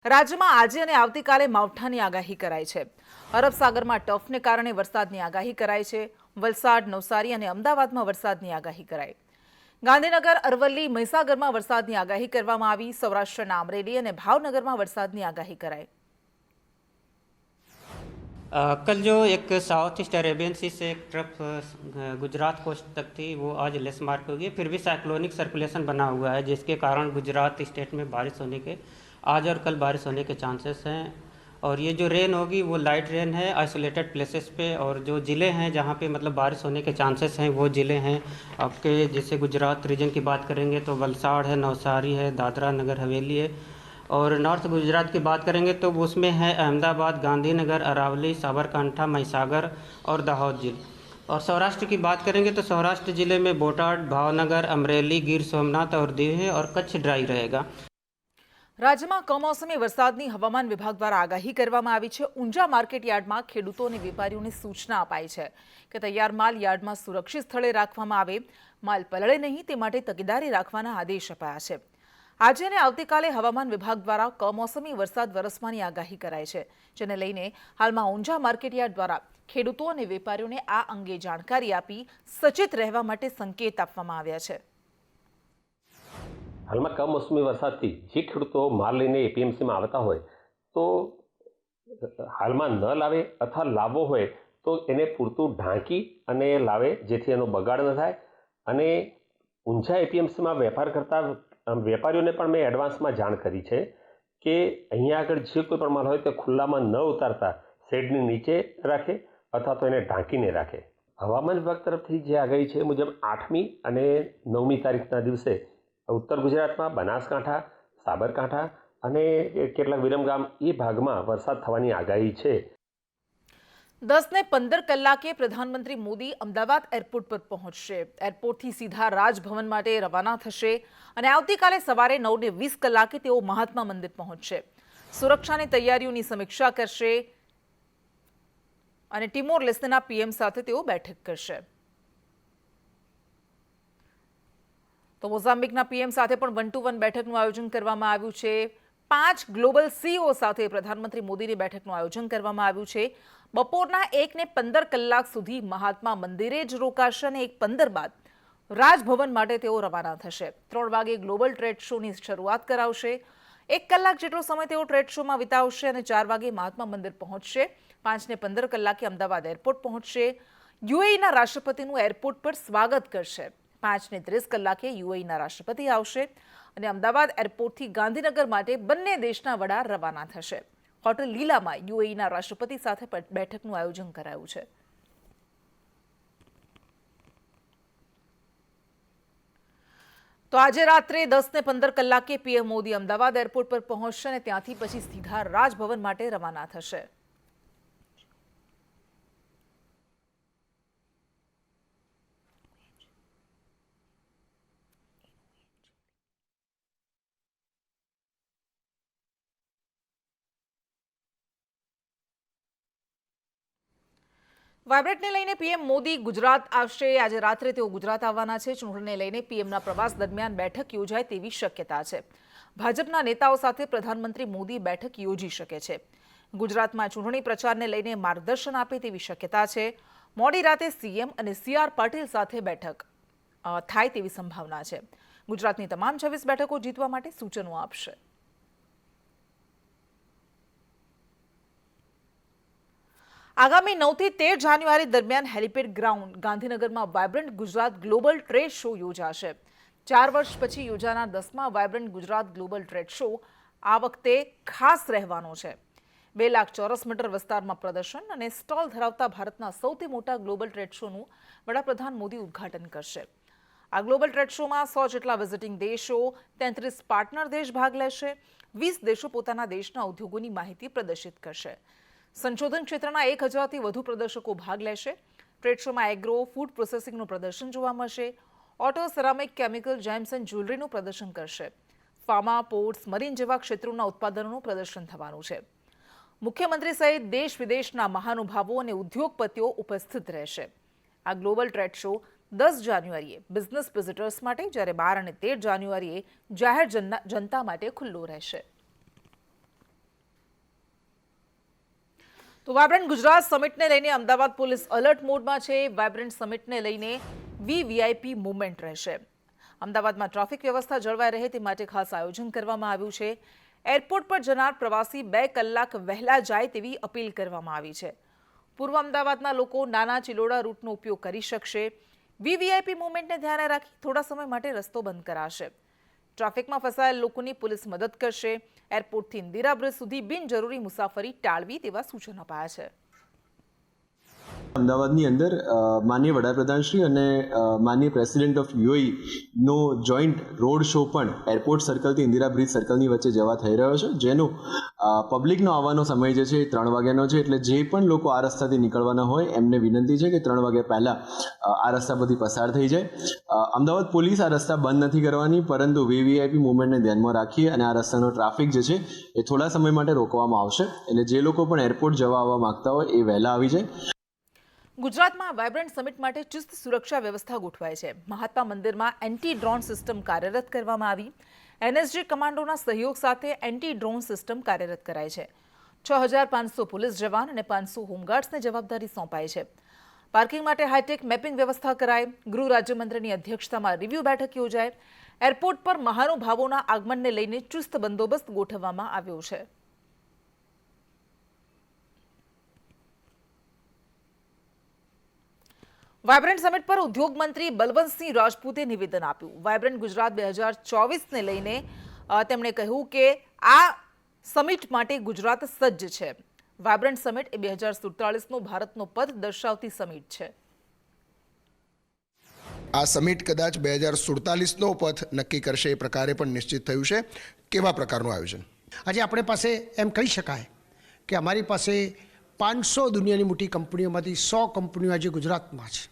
રાજ્યમાં આજે અને આવતીકાલે માવઠાની આગાહી કરાઈ છે। અરબ સાગરમાં ટફને કારણે વરસાદની આગાહી કરાઈ છે। વલસાડ, નવસારી અને અમદાવાદમાં વરસાદની આગાહી કરાઈ। ગાંધીનગર, અરવલ્લી, મહીસાગરમાં વરસાદની આગાહી કરવામાં આવી। સૌરાષ્ટ્રના અમરેલી અને ભાવનગરમાં વરસાદની આગાહી કરાઈ। कल जो एक साउथ ईस्ट अरेबियन सी से एक ट्रफ गुजरात कोस्ट तक थी, वो आज लेस मार्क हो गई। फिर भी साइक्लोनिक सर्कुलेशन बना हुआ है, जिसके कारण गुजरात स्टेट में बारिश होने के आज और कल बारिश होने के चांसेस हैं। और ये जो रेन होगी वो लाइट रेन है आइसोलेटेड प्लेसेस पे, और जो ज़िले हैं जहाँ पे मतलब बारिश होने के चांसेस हैं वो ज़िले हैं आपके, जैसे गुजरात रीजन की बात करेंगे तो वलसाड़ है, नवसारी है, दादरा नगर हवेली है। और नॉर्थ गुजरात की बात करेंगे तो उसमें है अहमदाबाद, गांधीनगर, अरावली, साबरकांठा, महिसागर और दाहोद जिले। और सौराष्ट्र की बात करेंगे तो सौराष्ट्र ज़िले में बोटाड, भावनगर, अमरेली, गिर सोमनाथ और दीव है, और कच्छ ड्राई रहेगा। રાજ્યમાં કમોસમી વરસાદની હવામાન વિભાગ દ્વારા આગાહી કરવામાં આવી છે। ઊંઝા માર્કેટ યાર્ડમાં ખેડૂતો અને વેપારીઓને સૂચના અપાઈ છે કે તૈયાર માલ યાર્ડમાં સુરક્ષિત સ્થળે રાખવામાં આવે, માલ પલળે નહીં તે માટે તકેદારી રાખવાના આદેશ અપાયા છે। આજે અને આવતીકાલે હવામાન વિભાગ દ્વારા કમોસમી વરસાદ વરસવાની આગાહી કરાઈ છે, જેને લઈને હાલમાં ઊંઝા માર્કેટયાર્ડ દ્વારા ખેડૂતો અને વેપારીઓને આ અંગે જાણકારી આપી સચેત રહેવા માટે સંકેત આપવામાં આવ્યા છે। હાલમાં કમોસમી વરસાદથી જે ખેડૂતો માલ લઈને એપીએમસીમાં આવતા હોય તો હાલમાં ન લાવે અથવા લાવવો હોય તો એને પૂરતું ઢાંકી અને લાવે, જેથી એનો બગાડ ન થાય। અને ઊંઝા એપીએમસીમાં વેપાર કરતા વેપારીઓને પણ મેં એડવાન્સમાં જાણ કરી છે કે અહીંયા આગળ જે કોઈ પણ માલ હોય તે ખુલ્લામાં ન ઉતારતા શેડની નીચે રાખે અથવા તો એને ઢાંકીને રાખે। હવામાન વિભાગ તરફથી જે આગાહી છે મુજબ 8મી અને 9મી તારીખના દિવસે ઉત્તર ગુજરાતમાં બનાસકાંઠા, સાબરકાંઠા અને કેટલાક વિરમગામ એ ભાગમાં વરસાદ થવાની આગાહી છે। 10 ને 15 કલાકે પ્રધાનમંત્રી મોદી અમદાવાદ એરપોર્ટ પર પહોંચશે। એરપોર્ટથી સીધા રાજભવન માટે રવાના થશે અને આવતીકાલે સવારે 9 ને 20 કલાકે તેઓ મહાત્મા મંદિર પહોંચશે। સુરક્ષાની તૈયારીઓની સમીક્ષા કરશે અને ટિમોર લેસ્ટેના પીએમ સાથે તેઓ બેઠક કરશે। તો મોઝામ્બિકના પીએમ સાથે પણ 1 to 1 બેઠકનું આયોજન કરવામાં આવ્યું છે। 5 ગ્લોબલ સીઈઓ સાથે પ્રધાનમંત્રી મોદીની બેઠકનું આયોજન કરવામાં આવ્યું છે। બપોરના 1 ને 15 કલાક સુધી મહાત્મા મંદિરે જ રોકાશે અને 1:15 બાદ રાજભવન માટે તેઓ રવાના થશે। 3 વાગે ગ્લોબલ ટ્રેડ શોની શરૂઆત કરાવશે। 1 કલાક જેટલો સમય તેઓ ટ્રેડ શોમાં વિતાવશે અને 4 વાગે મહાત્મા મંદિર પહોંચશે। 5 ને 15 કલાકે અમદાવાદ એરપોર્ટ પહોંચશે। યુએઈના રાષ્ટ્રપતિનું એરપોર્ટ પર સ્વાગત કરશે। 5 ને 30 કલાકે યુએઈના રાષ્ટ્રપતિ આવશે અને અમદાવાદ એરપોર્ટથી ગાંધીનગર માટે બંને દેશના વડા રવાના થશે। હોટેલ લીલામાં યુએઈના રાષ્ટ્રપતિ સાથે બેઠકનું આયોજન કરાયું છે। તો આજે રાત્રે 10 ને 15 કલાકે પીએમ મોદી અમદાવાદ એરપોર્ટ પર પહોંચશે અને ત્યાંથી પછી સીધા રાજભવન માટે રવાના થશે। વાઇબ્રન્ટને લઈને પીએમ મોદી ગુજરાત આવશે। આજે રાત્રે તેઓ ગુજરાત આવવાના છે। ચૂંટણીને લઈને પીએમના પ્રવાસ દરમિયાન બેઠક યોજાય તેવી શક્યતા છે। ભાજપના નેતાઓ સાથે પ્રધાનમંત્રી મોદી બેઠક યોજી શકે છે। ગુજરાતમાં ચૂંટણી પ્રચારને લઈને માર્ગદર્શન આપે તેવી શક્યતા છે। મોડી રાતે સીએમ અને સીઆર પાટીલ સાથે બેઠક થાય તેવી સંભાવના છે। ગુજરાતની તમામ 26 બેઠકો જીતવા માટે સૂચનો આપશે। આગામી 9 થી 13 જાન્યુઆરી દરમિયાન હેલિપેડ ગ્રાઉન્ડ ગાંધીનગરમાં vibrant Gujarat global trade show યોજાશે। 4 વર્ષ પછી યોજાનાર 10મા vibrant Gujarat global trade show આ વખતે ખાસ રહેવાનો છે। 2 લાખ ચોરસ મીટર વિસ્તારમાં પ્રદર્શન અને સ્ટોલ ધરાવતા ભારતના સૌથી મોટા ગ્લોબલ ટ્રેડ શોનું વડાપ્રધાન મોદી ઉદ્ઘાટન કરશે। આ ગ્લોબલ ટ્રેડ શોમાં 100 જેટલા વિઝિટિંગ દેશો, 33 પાર્ટનર દેશ ભાગ લેશે। 20 દેશો પોતાના દેશના ઉદ્યોગોની માહિતી પ્રદર્શિત કરશે। સંશોધન ક્ષેત્રના 1000થી વધુ પ્રદર્શકો ભાગ લેશે। ટ્રેડ શોમાં એગ્રો, ફૂડ પ્રોસેસિંગનું પ્રદર્શન જોવા મળશે। Auto, ceramic, chemical, gems and જ્વેલરીનું પ્રદર્શન કરશે। ફાર્મા, પોર્ટ્સ, મરીન જેવા ક્ષેત્રોના ઉત્પાદનોનું પ્રદર્શન થવાનું છે। મુખ્યમંત્રી સહિત દેશ વિદેશના મહાનુભાવો અને ઉદ્યોગપતિઓ ઉપસ્થિત રહેશે। આ ગ્લોબલ ટ્રેડ શો 10 જાન્યુઆરીએ બિઝનેસ વિઝિટર્સ માટે, જ્યારે 12 અને 13 જાન્યુઆરીએ જાહેર જનતા માટે ખુલ્લો રહેશે। તો વાયબ્રન્ટ ગુજરાત સમિટને લઈને અમદાવાદ પોલીસ એલર્ટ મોડમાં છે. વાયબ્રન્ટ સમિટને લઈને વીવીઆઈપી મુવમેન્ટ રહેશે. અમદાવાદમાં ટ્રાફિક વ્યવસ્થા જળવાઈ રહે તે માટે ખાસ આયોજન કરવામાં આવ્યું છે. એરપોર્ટ પર જનાર પ્રવાસી 2 કલાક વહેલા જાય તેવી અપીલ કરવામાં આવી છે. પૂર્વ અમદાવાદના લોકો નાના ચિલોડા રૂટનો ઉપયોગ કરી શકશે. વીવીઆઈપી મુવમેન્ટને ધ્યાને રાખી થોડા સમય માટે રસ્તો બંધ કરાશે. ટ્રાફિકમાં ફસાયેલ લોકોની પોલીસ મદદ કરશે. એરપોર્ટથી ઇન્દિરા બ્રિજ સુધી બિનજરૂરી મુસાફરી ટાળવી તેવા સૂચનો અપાયા છે. અમદાવાદની અંદર માનનીય વડાપ્રધાનશ્રી અને માનનીય પ્રેસિડેન્ટ ઓફ યુએઈનો જોઈન્ટ રોડ શો પણ એરપોર્ટ સર્કલથી ઇન્દિરા બ્રિજ સર્કલની વચ્ચે જવા થઈ રહ્યો છે, જેનો પબ્લિકનો આવવાનો સમય જે છે એ 3 વાગ્યાનો છે. એટલે જે પણ લોકો આ રસ્તાથી નીકળવાના હોય એમને વિનંતી છે કે 3 વાગ્યા પહેલાં આ રસ્તા પરથી પસાર થઈ જાય. અમદાવાદ પોલીસ આ રસ્તા બંધ નથી કરવાની, પરંતુ વીવીઆઈપી મુવમેન્ટને ધ્યાનમાં રાખી અને આ રસ્તાનો ટ્રાફિક જે છે એ થોડા સમય માટે રોકવામાં આવશે. એટલે જે લોકો પણ એરપોર્ટ જવા આવવા માગતા હોય એ વહેલા આવી જાય. ગુજરાતમાં વાયબ્રન્ટ સમિટ માટે ચુસ્ત સુરક્ષા વ્યવસ્થા ગોઠવાઈ છે. મહાત્મા મંદિરમાં એન્ટી ડ્રોન સિસ્ટમ કાર્યરત કરવામાં આવી. એનએસજી કમાન્ડોના સહયોગ સાથે એન્ટી ડ્રોન સિસ્ટમ કાર્યરત કરાઈ છે. 6500 પોલીસ જવાન અને 500 હોમગાર્ડ્સને જવાબદારી સોંપાઈ છે. પાર્કિંગ માટે હાઈટેક મેપિંગ વ્યવસ્થા કરાઈ. ગૃહ રાજ્યમંત્રીની અધ્યક્ષતામાં રિવ્યુ બેઠક યોજાઈ. એરપોર્ટ પર મહાનુભાવોના આગમનને લઈને ચુસ્ત બંદોબસ્ત ગોઠવવામાં આવ્યો છે. વાયબ્રન્ટ સમિટ પર ઉદ્યોગ મંત્રી બલવંતસિંહ રાજપૂતે નિવેદન આપ્યું. વાયબ્રન્ટ ગુજરાત 2024ને લઈને તેમણે કહ્યું કે આ સમિટ માટે ગુજરાત સજ્જ છે. વાયબ્રન્ટ સમિટ એ 2047નો ભારતનો પથ દર્શાવતી સમિટ છે. આ સમિટ કદાચ 2047નો પથ નક્કી કરશે એ પ્રકારે પણ નિશ્ચિત થયું છે. કેવા પ્રકારનું આયોજન? આજે આપણે પાસે એમ કહી શકાય કે અમારી પાસે 500 દુનિયાની મોટી કંપનીઓમાંથી 100 કંપનીઓ આજે ગુજરાતમાં છે.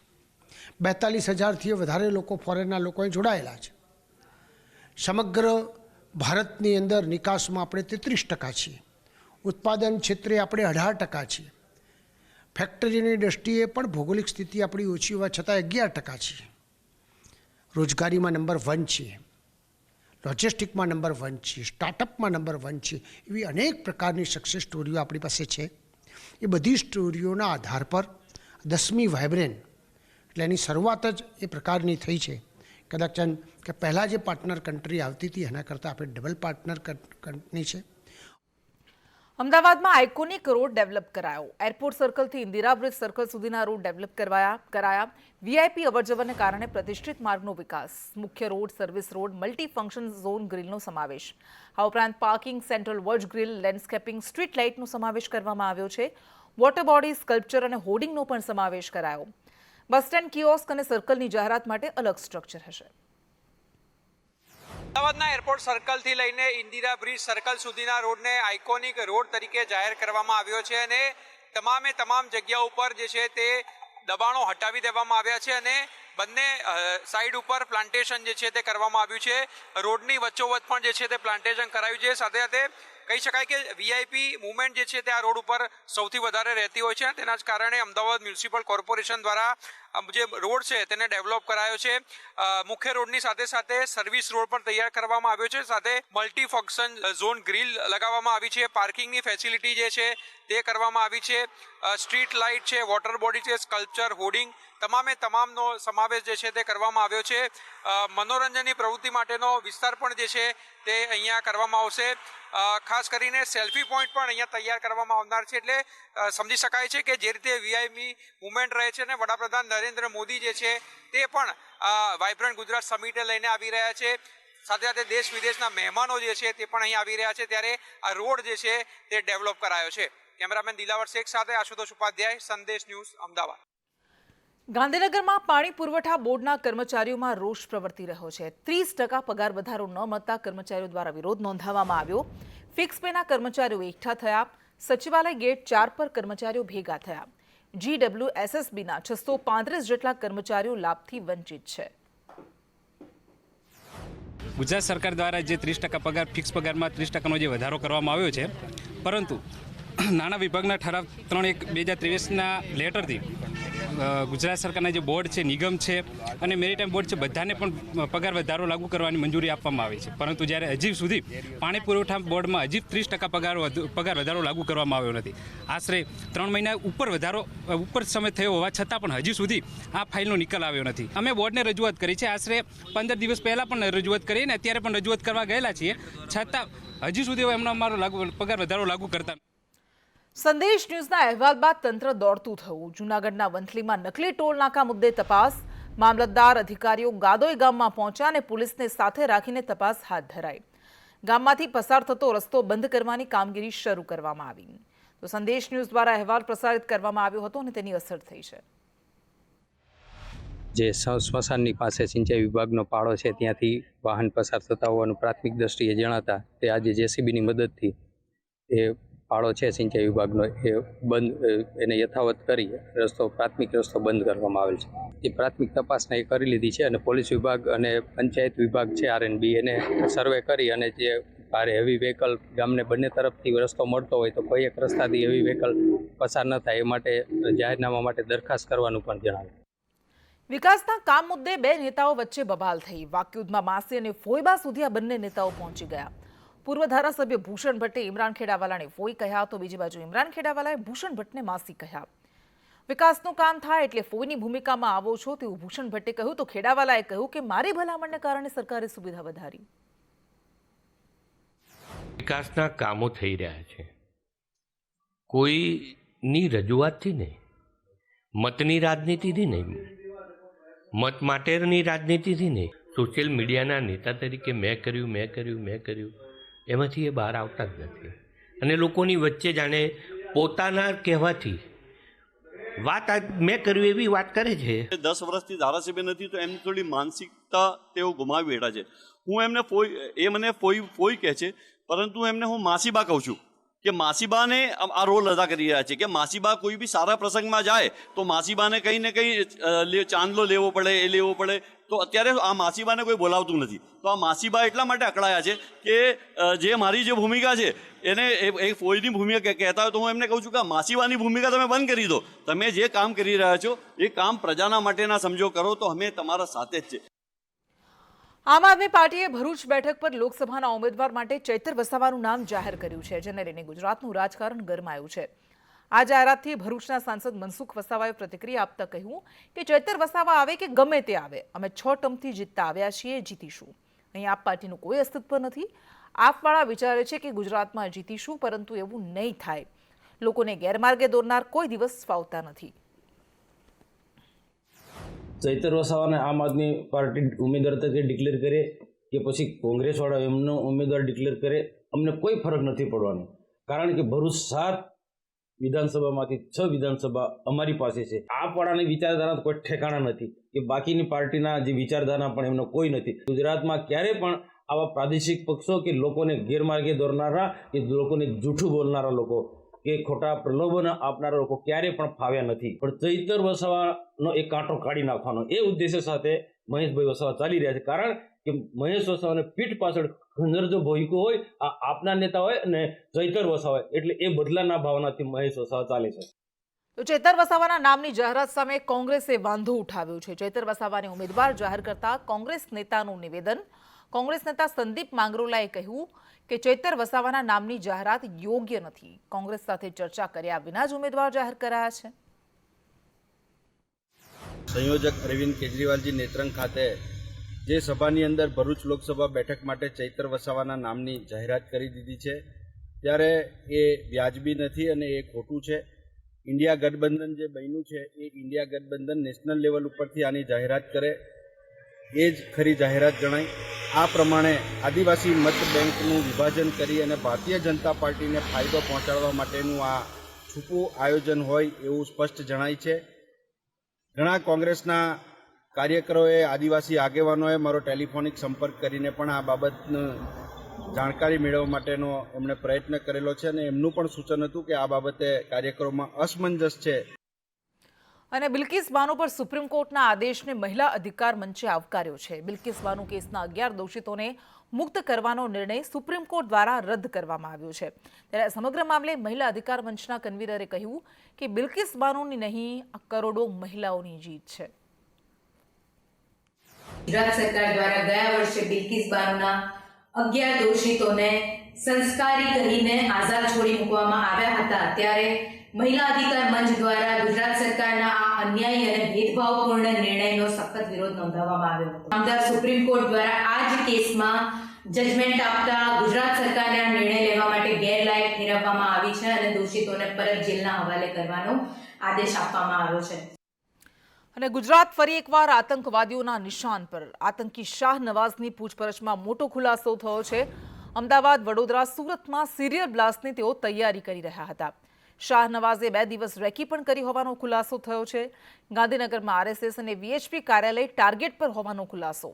42,000થી વધારે લોકો ફોરેનના લોકો અહીં જોડાયેલા છે. સમગ્ર ભારતની અંદર નિકાસમાં આપણે 33% છીએ. ઉત્પાદન ક્ષેત્રે આપણે 18% છીએ. ફેક્ટરીની દ્રષ્ટિએ પણ ભૌગોલિક સ્થિતિ આપણી ઓછી હોવા છતાં 11% છીએ. રોજગારીમાં નંબર 1 છીએ. લોજિસ્ટિકમાં નંબર 1 છીએ. સ્ટાર્ટઅપમાં નંબર 1 છીએ. એવી અનેક પ્રકારની સક્સેસ સ્ટોરીઓ આપણી પાસે છે. એ બધી સ્ટોરીઓના આધાર પર 10મી વાયબ્રન્ટ એટલે એની શરૂઆત જ એ પ્રકારની થઈ છે. કદાચ કે પહેલાં જે પાર્ટનર કન્ટ્રી આવતી હતી એના કરતાં આપણે ડબલ પાર્ટનર કંપની છે. અમદાવાદમાં આઇકોનિક રોડ ડેવલપ કરાયો. એરપોર્ટ સર્કલથી ઇન્દિરા બ્રિજ સર્કલ સુધીના રોડ ડેવલપ કરાયા. વીઆઈપી અવરજવરને કારણે પ્રતિષ્ઠિત માર્ગનો વિકાસ. મુખ્ય road, service road, multi function zone ગ્રીલનો સમાવેશ. આ ઉપરાંત parking, central verge grill, landscaping, street લાઇટનો સમાવેશ કરવામાં આવ્યો છે. વોટર બોડી, સ્કલ્પચર અને હોર્ડિંગનો પણ સમાવેશ કરાયો. બસ સ્ટેન્ડ, કિયોસ્ક અને સર્કલની જાહેરાત માટે અલગ સ્ટ્રક્ચર હશે. અમદાવાદના એરપોર્ટ સર્કલથી લઈને ઇન્દિરા બ્રિજ સર્કલ સુધીના રોડને આઇકોનિક રોડ તરીકે જાહેર કરવામાં આવ્યો છે અને તમામ જગ્યા ઉપર જે છે તે દબાણો હટાવી દેવામાં આવ્યા છે અને બંને સાઈડ ઉપર પ્લાન્ટેશન જે છે તે કરવામાં આવ્યું છે. રોડની વચ્ચોવચ્ચ પણ જે છે તે પ્લાન્ટેશન કરાવ્યું છે. સાથે સાથે કહી શકાય કે વીઆઈપી મુવમેન્ટ જે છે તે આ રોડ ઉપર સૌથી વધારે રહેતી હોય છે. તેના જ કારણે અમદાવાદ મ્યુનિસિપલ કોર્પોરેશન દ્વારા જે રોડ છે તેને ડેવલપ કરાયો છે. મુખ્ય રોડની સાથે સાથે સર્વિસ રોડ પણ તૈયાર કરવામાં આવ્યો છે. સાથે મલ્ટી ફંક્શન ઝોન ગ્રીલ લગાવવામાં આવી છે. પાર્કિંગની ફેસિલિટી જે છે તે કરવામાં આવી છે. સ્ટ્રીટ લાઇટ છે, વોટર બોડી છે, સ્કલ્પચર, હોર્ડિંગ તમામનો સમાવેશ જે છે તે કરવામાં આવ્યો છે. મનોરંજનની પ્રવૃત્તિ માટેનો વિસ્તાર પણ જે છે તે અહીંયા કરવામાં આવશે. ખાસ કરીને સેલ્ફી પોઈન્ટ પણ અહીંયા તૈયાર કરવામાં આવનાર છે. એટલે સમજી શકાય છે કે જે રીતે વીઆઈપી મુવમેન્ટ રહે છે ને વડાપ્રધાન નરેન્દ્ર મોદી જે છે તે પણ વાયબ્રન્ટ ગુજરાત સમિટે લઈને આવી રહ્યા છે. સાથે સાથે દેશ વિદેશના મહેમાનો જે છે તે પણ અહીં આવી રહ્યા છે. ત્યારે આ રોડ જે છે તે ડેવલપ કરાયો છે. કેમેરામેન દિલાવર શેખ સાથે આશુતોષ ઉપાધ્યાય, સંદેશ ન્યૂઝ, અમદાવાદ. ગાંધીનગરમાં પાણી પુરવઠા બોર્ડના કર્મચારીઓમાં રોષ પ્રવર્તી રહ્યો છે. 30% પગાર વધારો ન મળતા કર્મચારીઓ દ્વારા વિરોધ નોંધાવવામાં આવ્યો. ફિક્સ પેના કર્મચારીઓ એકઠા થયા. સચિવાલય ગેટ 4 પર કર્મચારીઓ ભેગા થયા. GWSSBના 635 જેટલા કર્મચારીઓ લાભથી વંચિત છે. ગુજરાત સરકાર દ્વારા જે 30% પગાર ફિક્સ પગારમાં 30%નો જે વધારો કરવામાં આવ્યો છે, પરંતુ નાણાં વિભાગના ઠરાવ 3/1/2023ના લેટરથી ગુજરાત સરકારના જે બોર્ડ છે, નિગમ છે અને મેરીટાઈમ બોર્ડ છે, બધાને પણ પગાર વધારો લાગુ કરવાની મંજૂરી આપવામાં આવી છે. પરંતુ જ્યારે હજી સુધી પાણી પુરવઠા બોર્ડમાં હજી 30% પગાર વધારો લાગુ કરવામાં આવ્યો નથી. આશરે 3 મહિના ઉપર સમય થયો હોવા છતાં પણ હજી સુધી આ ફાઇલનો નિકાલ આવ્યો નથી. અમે બોર્ડને રજૂઆત કરી છે, આશરે 15 દિવસ પહેલાં પણ રજૂઆત કરી અને અત્યારે પણ રજૂઆત કરવા ગયેલા છીએ, છતાં હજી સુધી એમનો અમારો પગાર વધારો લાગુ કરતા. સંદેશ ન્યૂઝના અહેવાલ બાદ તંત્ર દોડતું થયું. જૂનાગઢના વંથલીમાં નકલી ટોલ નાકા મુદ્દે તપાસ. મામલતદાર અધિકારીઓ ગાદોઈ ગામમાં પહોંચ્યા અને પોલીસને સાથે રાખીને તપાસ હાથ ધરાઈ. ગામમાંથી પસાર થતો રસ્તો બંધ કરવાની કામગીરી શરૂ કરવામાં આવી. તો સંદેશ ન્યૂઝ દ્વારા અહેવાલ પ્રસારિત કરવામાં આવ્યો હતો અને તેની અસર થઈ છે. જે સ્મશાનની પાસે સિંચાઈ વિભાગનો પાળો છે, ત્યાંથી વાહન પસાર થતા હોવાનું પ્રાથમિક દ્રષ્ટિએ જણાતા તે આજે જેસીબીની મદદથી એ પાળો છે સિંચાઈ વિભાગનો એ એને યથાવત કરી પ્રાથમિક રસ્તો બંધ કરવામાં આવેલ છે. એ પ્રાથમિક તપાસને એ કરી લીધી છે અને પોલીસ વિભાગ અને પંચાયત વિભાગ છે RNB એને સર્વે કરી અને જે ભારે હેવી વ્હીકલ ગામને બંને તરફથી રસ્તો મળતો હોય તો કોઈ એક રસ્તાથી હેવી વ્હીકલ પસાર ન થાય એ માટે જાહેરનામા માટે દરખાસ્ત કરવાનું પણ જણાવ્યું. વિકાસના કામ મુદ્દે બે નેતાઓ વચ્ચે બબાલ થઈ. વાકયુદ્ધમાં માસી અને ફોઈબા સુધી આ બંને નેતાઓ પહોંચી ગયા. પૂર્વ ધારાસભ્ય ભૂષણ ભટ્ટે ઇમરાન ખેડાવાલાને ફોઈ કહ્યા તો બીજી બાજુ ઇમરાન ખેડાવાલાએ ભૂષણ ભટ્ટને માસી કહ્યા. વિકાસનું કામ થાય એટલે ફોઈની ભૂમિકામાં આવો છો તેવું ભૂષણ ભટ્ટે કહ્યું તો ખેડાવાલાએ કહ્યું કે મારી ભલામણને કારણે સરકારે સુવિધા વધારી. વિકાસના કામો થઈ રહ્યા છે, કોઈની રજૂઆતથી નહીં, મતની રાજનીતિથી નહીં, મત માટેની રાજનીતિથી નહીં, સોશિયલ મીડિયાના નેતા તરીકે મેં કર્યું એમાંથી એ બહાર આવતા જ નથી અને લોકોની વચ્ચે જાણે પોતાના કહેવાથી વાત મેં કર્યું એવી વાત કરે છે. 10 વર્ષથી ધારાસભ્ય નથી તો એમની થોડી માનસિકતા તેઓ ગુમાવી બેઠા છે. હું એમને મને ફોઈ કહે છે, પરંતુ એમને હું માસીબા કહું છું કે માસીબાને આ રોલ અદા કરી રહ્યા છે કે માસીબા કોઈ બી સારા પ્રસંગમાં જાય તો માસીબાને કંઈ ને કંઈ ચાંદલો લેવો પડે, એ લેવો પડે. તો અત્યારે આ માસીબાને કોઈ બોલાવતું નથી. તો આ માસીબા એટલા માટે અકળાયા છે કે જે મારી જે ભૂમિકા છે એને એક ફોઈની ભૂમિકા કહેતા હોય તો હું એમને કહું છું કે માસીબાની ભૂમિકા તમે બંધ કરી દો. તમે જે કામ કરી રહ્યા છો એ કામ પ્રજાના માટેના સમજો કરો તો અમે તમારા સાથે જ છે. આમ આદમી પાર્ટીએ ભરૂચ બેઠક પર લોકસભાના ઉમેદવાર માટે ચૈતર વસાવાનું નામ જાહેર કર્યું છે, જેને લઈને ગુજરાતનું રાજકારણ ગરમાયું છે. આ જાહેરાતથી ભરૂચના સાંસદ મનસુખ વસાવાએ પ્રતિક્રિયા આપતા કહ્યું કે ચૈતર વસાવા આવે કે ગમે તે આવે, અમે 6 ટર્મથી જીતતા આવ્યા છીએ, જીતીશું. અહીં આપ પાર્ટીનું કોઈ અસ્તિત્વ નથી. આપવાળા વિચારે છે કે ગુજરાતમાં જીતીશું, પરંતુ એવું નહીં થાય. લોકોને ગેરમાર્ગે દોરનાર કોઈ દિવસ ફાવતા નથી. ચૈતર વસાવાને આમ આદમી પાર્ટી ઉમેદવાર તરીકે ડિક્લેર કરે કે પછી કોંગ્રેસવાળા એમનો ઉમેદવાર ડિક્લેર કરે, અમને કોઈ ફરક નથી પડવાનો. કારણ કે ભરૂચ 7 વિધાનસભામાંથી 6 વિધાનસભા અમારી પાસે છે. આ પાડાની વિચારધારા કોઈ ઠેકાણા નથી કે બાકીની પાર્ટીના જે વિચારધારા પણ એમનો કોઈ નથી. ગુજરાતમાં ક્યારે પણ આવા પ્રાદેશિક પક્ષો કે લોકોને ગેરમાર્ગે દોરનારા કે લોકોને જૂઠું બોલનારા લોકો કે ખોટા પ્રલોભન આપનારા લોકો ક્યારે પણ ફાવ્યા નથી. પણ ચૈતર વસાવાનો એક કાંટો કાઢી નાખવાનો એ ઉદ્દેશ્ય સાથે મહેશભાઈ વસાવા ચાલી રહ્યા છે. કારણ કે મહેશ વસાવાને પીઠ પાછળ ખંજર જો ભોયકું હોય, આ આપના નેતા હોય અને ચૈતર વસાવા, એટલે એ બદલાના ભાવનાથી મહેશ વસાવા ચાલે છે. તો ચૈતર વસાવાના નામની જાહેરાત સામે કોંગ્રેસે વાંધો ઉઠાવ્યો છે. ચૈતર વસાવાને ઉમેદવાર જાહેર કરતા કોંગ્રેસ નેતાનું નિવેદન. કોંગ્રેસ નેતા સંદીપ માંગરોલાએ કહ્યું કે ચૈતર વસાવાના નામની જાહેરાત યોગ્ય નથી. કોંગ્રેસ સાથે ચર્ચા કર્યા વિના જ ઉમેદવાર જાહેર કરાયા છે. સંયોજક અરવિંદ કેજરીવાલજી નેત્રંગ ખાતે જે સભાની અંદર ભરૂચ લોકસભા બેઠક માટે ચૈતર વસાવાના નામની જાહેરાત કરી દીધી છે, ત્યારે એ વ્યાજબી નથી અને એ ખોટું છે. ઇન્ડિયા ગઠબંધન જે બન્યું છે એ ઇન્ડિયા ગઠબંધન નેશનલ લેવલ ઉપરથી આની જાહેરાત કરે એ જ ખરી જાહેરાત જણાય. આ પ્રમાણે આદિવાસી મત બેંકનું વિભાજન કરી અને ભારતીય જનતા પાર્ટીને ફાયદો પહોંચાડવા માટેનું આ છૂપું આયોજન હોય એવું સ્પષ્ટ જણાય છે. ઘણા કોંગ્રેસના કાર્યકરોએ, આદિવાસી આગેવાનોએ મારો ટેલિફોનિક સંપર્ક કરીને પણ આ બાબતનું જાણકારી મેળવવા માટેનો એમણે પ્રયત્ન કરેલો છે અને એમનું પણ સૂચન હતું કે આ બાબતે કાર્યકરોમાં અસમંજસ છે. અને બિલ્કિસ બાનો પર સુપ્રીમ કોર્ટના આદેશને મહિલા અધિકાર મંચે આવકાર્યો છે. બિલ્કિસ બાનો કેસના 11 દોષિતોને મુક્ત કરવાનો નિર્ણય સુપ્રીમ કોર્ટ દ્વારા રદ કરવામાં આવ્યો છે. ત્યારે સમગ્ર મામલે મહિલા અધિકાર મંચના કન્વીનરે કહ્યું કે બિલ્કિસ બાનોની નહીં, આ કરોડો મહિલાઓની જીત છે. ગુજરાત સરકાર દ્વારા ગયા વર્ષે બિલ્કિસ બાનોના 11 દોષિતોને સંસ્કારી કહીને આઝાદ છોડી મૂકવામાં આવ્યા હતા. ત્યારે મહિલા અધિકાર મંચ દ્વારા ગુજરાત સરકારના આ અન્યાયી અને ભેદભાવપૂર્ણ નિર્ણયનો સખત વિરોધ નોંધાવવામાં આવ્યો હતો. નામદાર સુપ્રીમ કોર્ટ દ્વારા આ જ કેસમાં જજમેન્ટ આપતા ગુજરાત સરકારને આ નિર્ણય લેવા માટે ગેરલાયક ઠેરવવામાં આવી છે અને દોષિતોને પરત જેલના હવાલે કરવાનો આદેશ આપવામાં આવ્યો છે. અને ગુજરાત ફરી એકવાર આતંકવાદીઓના નિશાન પર. આતંકી શાહ નવાઝની પૂછપરછમાં મોટો ખુલાસો થયો છે. અમદાવાદ, વડોદરા, સુરતમાં સિરિયલ બ્લાસ્ટની તેઓ તૈયારી કરી રહ્યા હતા. શાહ નવાઝે 2 દિવસ રેકી પણ કરી હોવાનો ખુલાસો થયો છે. ગાંધીનગરમાં RSS અને VHP કાર્યાલય ટાર્ગેટ પર હોવાનો ખુલાસો.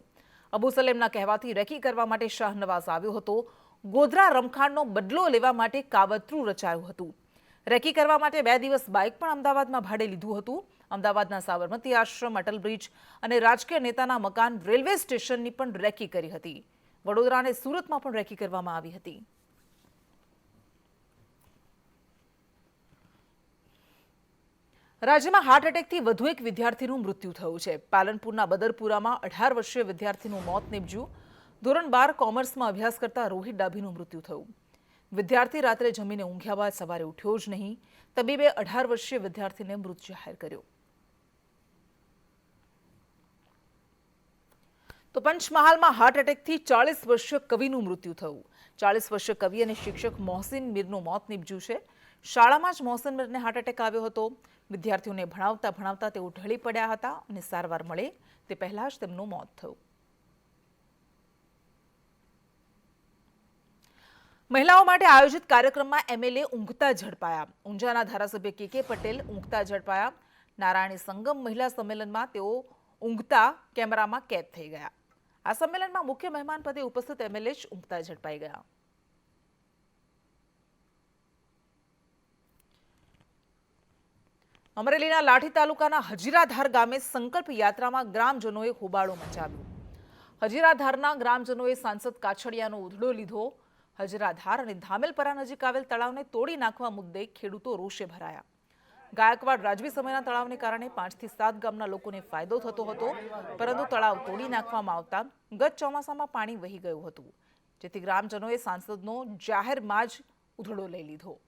અબુ સલેમના કહેવાથી રેકી કરવા માટે શાહ નવાઝ આવ્યો હતો. ગોધરા રમખાણનો બદલો લેવા માટે કાવતરું રચાયું હતું. રેકી કરવા માટે 2 દિવસ બાઇક પણ અમદાવાદમાં ભાડે લીધું હતું. અમદાવાદના સાબરમતી આશ્રમ, અટલ બ્રિજ અને રાજકીય નેતાના મકાન, રેલવે સ્ટેશનની પણ રેકી કરી હતી. વડોદરા અને સુરતમાં પણ રેકી કરવામાં આવી હતી. રાજ્યમાં હાર્ટ એટેકથી વધુ એક વિદ્યાર્થીનું મૃત્યુ થયું છે. પાલનપુરના બદરપુરામાં 18 વર્ષીય વિદ્યાર્થીનું મોત નીપજ્યું. ધોરણ 12 કોમર્સમાં અભ્યાસ કરતા રોહિત ડાભીનું મૃત્યુ થયું. વિદ્યાર્થી રાત્રે જમીને ઊંઘ્યા બાદ સવારે ઉઠ્યો જ નહીં. તબીબે 18 વર્ષીય વિદ્યાર્થીને મૃત જાહેર કર્યો. તો પંચમહાલમાં હાર્ટ એટેકથી 40 વર્ષીય કવિનું મૃત્યુ થયું. 40 વર્ષીય કવિ અને શિક્ષક મોહસિન મીરનું મોત નીપજ્યું છે. શાળામાં જ મોહસિન મીરને હાર્ટ એટેક આવ્યો હતો. વિદ્યાર્થીઓને ભણાવતા તેઓ ઢળી પડ્યા હતા અને સારવાર મળે તે પહેલા જ તેમનું મોત થયું. મહિલાઓ માટે આયોજિત કાર્યક્રમમાં MLA ઊંઘતા ઝડપાયા. ઊંઝાના ધારાસભ્ય KK પટેલ ઊંઘતા ઝડપાયા. નારાયણી સંગમ મહિલા સંમેલનમાં તેઓ ઊંઘતા કેમેરામાં કેદ થઈ ગયા. આ સંમેલનમાં મુખ્ય મહેમાન પદે ઉપસ્થિત MLA જ ઊંઘતા ઝડપાઈ ગયા. અમરેલીના લાઠી તાલુકાના હજીરાધાર ગામે સંકલ્પ યાત્રામાં ગ્રામજનોએ હોબાળો મચાવ્યો. હજીરાધારના ગ્રામજનોએ સાંસદ કાછડિયાનો ઉધડો લીધો. હજીરાધાર અને ધામેલપરા નજીક આવેલ તળાવને તોડી નાખવા મુદ્દે ખેડૂતો રોષે ભરાયા. ગાયકવાડ રાજવી સમયના તળાવને કારણે 5 થી 7 ગામના લોકોને ફાયદો થતો હતો, પરંતુ તળાવ તોડી નાખવામાં આવતા ગત ચોમાસામાં પાણી વહી ગયું હતું, જેથી ગ્રામજનોએ સાંસદનો જાહેરમાં જ ઉધડો લઈ લીધો.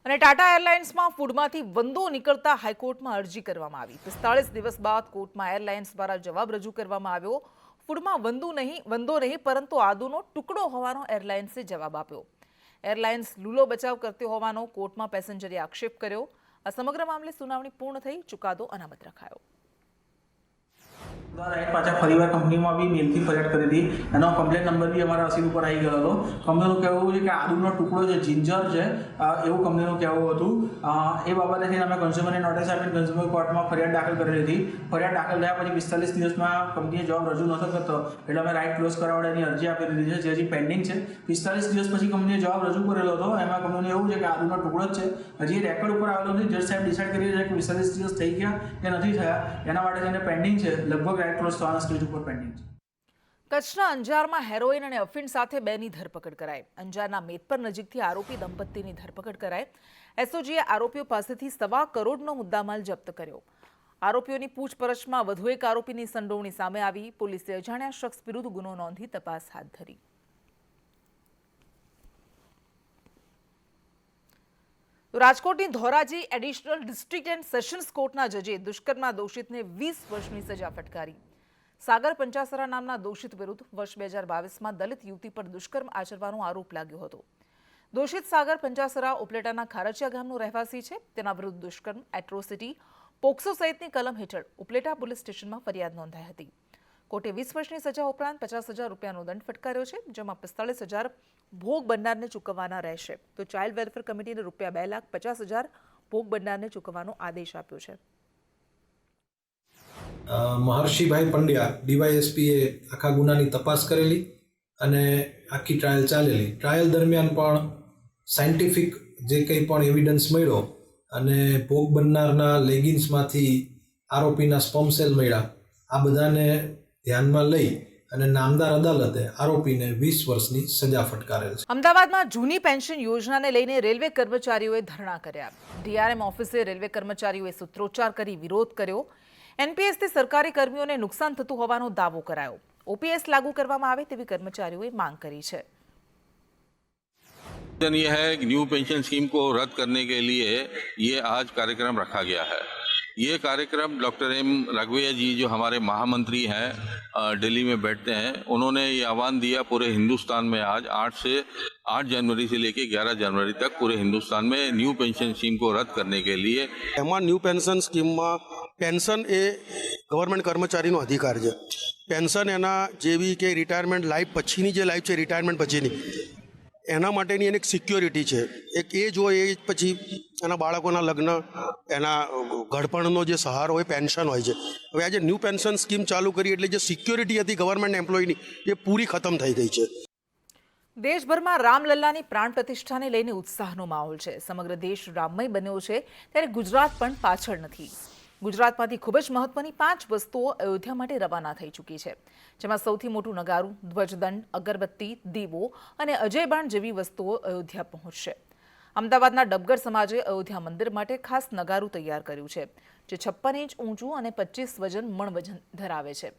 અને ટાટા એરલાઇન્સમાં ફૂડમાંથી વંદો નીકળતા હાઈકોર્ટમાં અરજી કરવામાં આવી. 45 દિવસ બાદ કોર્ટમાં એરલાઇન્સ દ્વારા જવાબ રજૂ કરવામાં આવ્યો. ફૂડમાં વંદો નહીં પરંતુ આદુનો ટુકડો હોવાનો એરલાઇન્સે જવાબ આપ્યો. એરલાઇન્સ લૂલો બચાવ કરતી હોવાનો કોર્ટમાં પેસેન્જરે આક્ષેપ કર્યો. આ સમગ્ર મામલે સુનાવણી પૂર્ણ થઈ ચુકાદો અનામત રખાયો. દ્વારા પાછા ફરીવાર કંપનીમાં બી મેલથી ફરિયાદ કરી હતી. એનો કમ્પ્લેન નંબર બી અમારા રસીદ ઉપર આવી ગયો હતો. કંપનીનું કહેવું છે કે આદુનો ટુકડો છે, જિંજર છે, એવું કંપનીનું કહેવું હતું. એ બાબતે થઈને અમે કન્ઝ્યુમરની નોટિસ આપીને કન્ઝ્યુમર કોર્ટમાં ફરિયાદ દાખલ કરેલી હતી. ફરિયાદ દાખલ થયા પછી 45 દિવસમાં કંપનીએ જવાબ રજૂ નહોતો કરતો એટલે અમે રાઇટ ક્લોઝ કરાવવાની અરજી આપી દીધી છે, જે હજી પેન્ડિંગ છે. 45 દિવસ પછી કંપનીએ જવાબ રજૂ કરેલો હતો. એમાં કંપનીનું એવું છે કે આદુનો ટુકડો જ છે. હજી રેકોર્ડ ઉપર આવેલો નથી. જજ સાહેબ ડિસાઇડ કરી રહ્યા છે કે 45 દિવસ થઈ ગયા કે નથી થયા. એના માટે થઈને પેન્ડિંગ છે. લગભગ રાઇટ ક્લોઝ થવાના સ્ટેજ ઉપર પેન્ડિંગ છે. કચ્છના અંજારમાં હેરોઇન અને અફીણ સાથે 2ની ધરપકડ કરાઈ. અંજારના મેદપર નજીકથી આરોપી દંપતીની ધરપકડ કરાઈ. SOGએ આરોપીઓ પાસેથી 1.25 કરોડનો મુદ્દામાલ જપ્ત કર્યો. આરોપીઓની પૂછપરછમાં વધુ એક આરોપીની સંડોવણી સામે આવી. પોલીસે અજાણ્યા શખ્સ વિરુદ્ધ ગુનો નોંધી તપાસ હાથ ધરી. રાજકોટની Dhoraji additional district and sessions કોર્ટના જજે દુષ્કર્મના દોષિતને 20 વર્ષની સજા ફટકારી. સાગર પંચાસરા નામના દોષિત વિરુદ્ધ વર્ષ 2022માં દલિત યુવતી પર દુષ્કર્મ આચરવાનો આરોપ લાગ્યો હતો. દોષિત સાગર પંચાસરા ઉપલેટાના ખારચિયા ગામનો રહેવાસી છે. તેના વિરુદ્ધ દુષ્કર્મ, એટ્રોસિટી, પોક્સો સહિતની કલમ હેઠળ ઉપલેટા પોલીસ સ્ટેશનમાં ફરિયાદ નોંધાઈ હતી. કોર્ટે 20 વર્ષની સજા ઉપરાંત 50,000 રૂપિયાનો દંડ ફટકાર્યો છે, જેમાં 45,000 ભોગ બનનારને ચૂકવવાના રહેશે. તો ચાઇલ્ડ વેલફેર કમિટીને રૂપિયા 2,50,000 ભોગ બનનારને ચૂકવવાનો આદેશ આપ્યો છે. મહર્ષિભાઈ પંડ્યા ડીવાયએસપીએ આખા ગુનાની તપાસ કરેલી અને આખી ટ્રાયલ ચાલેલી. ટ્રાયલ દરમિયાન પણ સાયન્ટિફિક જે કંઈ પણ એવિડન્સ મળ્યો અને ભોગ બનનારના લેગિન્સમાંથી આરોપીના સ્પર્મ સેલ મળ્યા, આ બધાને ધ્યાનમાં લઈ અને નામદાર અદાલતે આરોપીને 20 વર્ષની સજા ફટકારેલ છે. અમદાવાદમાં જૂની પેન્શન યોજનાને લઈને રેલવે કર્મચારીઓએ ધરણા કર્યા. ડીઆરએમ ઓફિસે રેલવે કર્મચારીઓએ સૂત્રોચ્ચાર કરી વિરોધ કર્યો. એનપીએસથી સરકારી કર્મીઓને નુકસાન થતું હોવાનો દાવો કરાયો. ઓપીએસ લાગુ કરવામાં આવે તેવી કર્મચારીઓએ માંગ કરી છે. ये है कि न्यू पेंशन स्कीम को रद्द करने के लिए ये आज कार्यक्रम रखा गया है. ये कार्यक्रम डॉक्टर एम राघवैया जी जो हमारे महामंत्री हैं, दिल्ली में बैठते हैं, उन्होंने ये आह्वान दिया पूरे हिंदुस्तान में आज 8 जनवरी से लेकर 11 जनवरी तक पूरे हिंदुस्तान में न्यू पेंशन स्कीम को रद्द करने के लिए. એમાં ન્યૂ પેન્શન સ્કીમમાં પેન્શન એ ગવર્મેન્ટ કર્મચારીનો અધિકાર છે. પેન્શન એના જેવી કે રિટાયરમેન્ટ લાઈફ પછીની જે લાઈફ છે, રિટાયરમેન્ટ પછીની, એના માટેની એને એક સિક્યોરિટી છે. એક એજ હોય, એ પછી એના બાળકોના લગ્ન, એના ઘડપણનો જે સહારો હોય, પેન્શન હોય છે. હવે આજે ન્યૂ પેન્શન સ્કીમ ચાલુ કરી એટલે જે સિક્યોરિટી હતી ગવર્મેન્ટ એમ્પ્લોયની એ પૂરી ખતમ થઈ ગઈ છે. દેશભરમાં રામલલ્લાની પ્રાણ પ્રતિષ્ઠાને લઈને ઉત્સાહનો માહોલ છે. સમગ્ર દેશ રામમય બન્યો છે, ત્યારે ગુજરાત પણ પાછળ નથી. ગુજરાતમાંથી ખૂબ જ મહત્વની 5 વસ્તુઓ અયોધ્યા માટે રવાના થઈ ચૂકી છે, જેમાં સૌથી મોટું નગારું, ધ્વજદંડ, અગરબત્તી, દીવો અને અજયબાણ જેવી વસ્તુઓ અયોધ્યા પહોંચશે. અમદાવાદના ડબગર સમાજે અયોધ્યા મંદિર માટે ખાસ નગારું તૈયાર કર્યું છે, જે 56 ઇંચ ઊંચું અને 25 મણ વજન ધરાવે છે.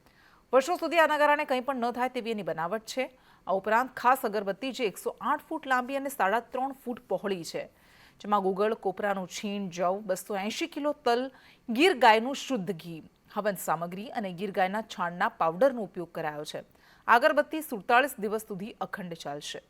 વર્ષો સુધી આ નગારાને કંઈ પણ ન થાય તેવી એની બનાવટ છે. આ ઉપરાંત ખાસ અગરબત્તી જે 108 ફૂટ લાંબી અને 3.5 ફૂટ પહોળી છે, જેમાં ગુગળ, કોપરાનું છીણ, જવ, 280 કિલો તલ, ગીર ગાયનું શુદ્ધ ઘી, હવન સામગ્રી અને ગીર ગાયના છાણના પાવડરનો ઉપયોગ કરાયો છે. અગરબત્તી 47 દિવસ સુધી અખંડ ચાલશે.